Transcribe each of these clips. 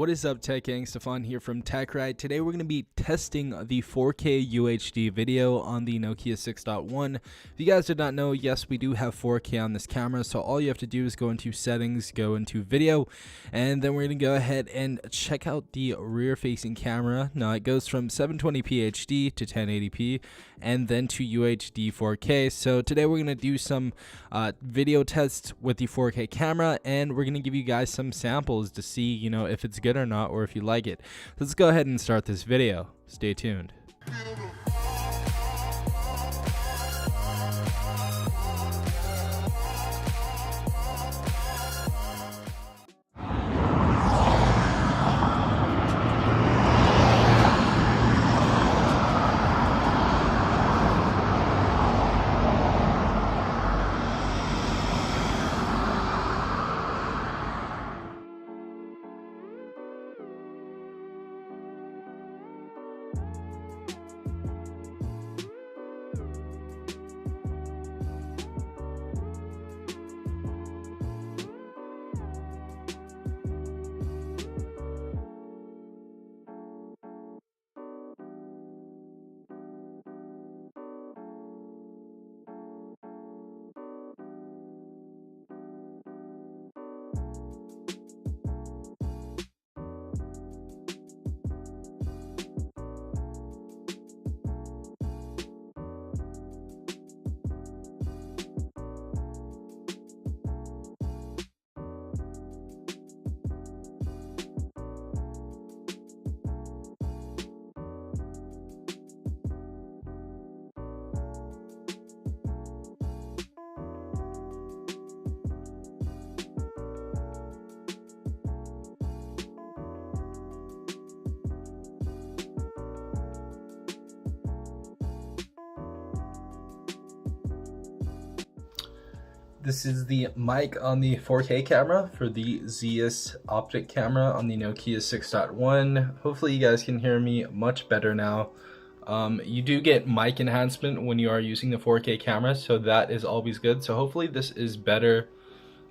What is up, Tech Gang? Stefan here from TechRight. Today we're going to be testing the 4K UHD video on the Nokia 6.1. If you guys did not know, yes, we do have 4K on this camera, so all you have to do is go into settings, go into video, and then we're going to go ahead and check out the rear-facing camera. Now it goes from 720p HD to 1080p and then to UHD 4K. So today we're going to do some video tests with the 4K camera, and we're going to give you guys some samples to see, if it's good or not, or if you like it. Let's go ahead and start this video. Stay tuned. This is the mic on the 4K camera for the ZS optic camera on the Nokia 6.1. Hopefully you guys can hear me much better now. You do get mic enhancement when you are using the 4K camera, so that is always good. So hopefully this is better.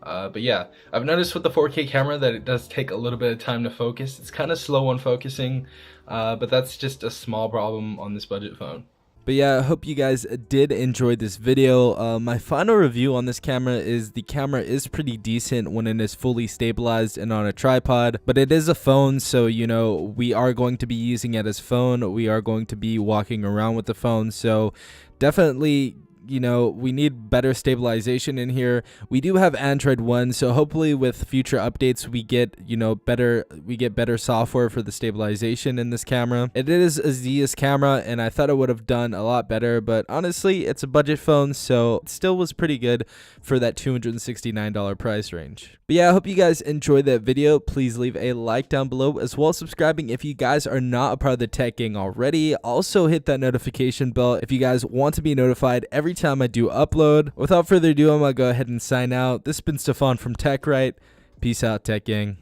But yeah, I've noticed with the 4K camera that it does take a little bit of time to focus. It's kind of slow on focusing, but that's just a small problem on this budget phone. But yeah, I hope you guys did enjoy this video. My final review on this camera is the camera is pretty decent when it is fully stabilized and on a tripod, but it is a phone, so we are going to be using it as phone. We are going to be walking around with the phone, so definitely we need better stabilization in here. We do have Android 1, so hopefully with future updates we get better software for the stabilization in this camera. It is a ZS camera, and I thought it would have done a lot better, but honestly it's a budget phone, so it still was pretty good for that $269 price range. But yeah, I hope you guys enjoyed that video. Please leave a like down below, as well as subscribing if you guys are not a part of the Tech Gang already. Also hit that notification bell if you guys want to be notified every time I do upload. Without further ado, I'm gonna go ahead and sign out. This has been Stefan from TechRight. Peace out, Tech Gang.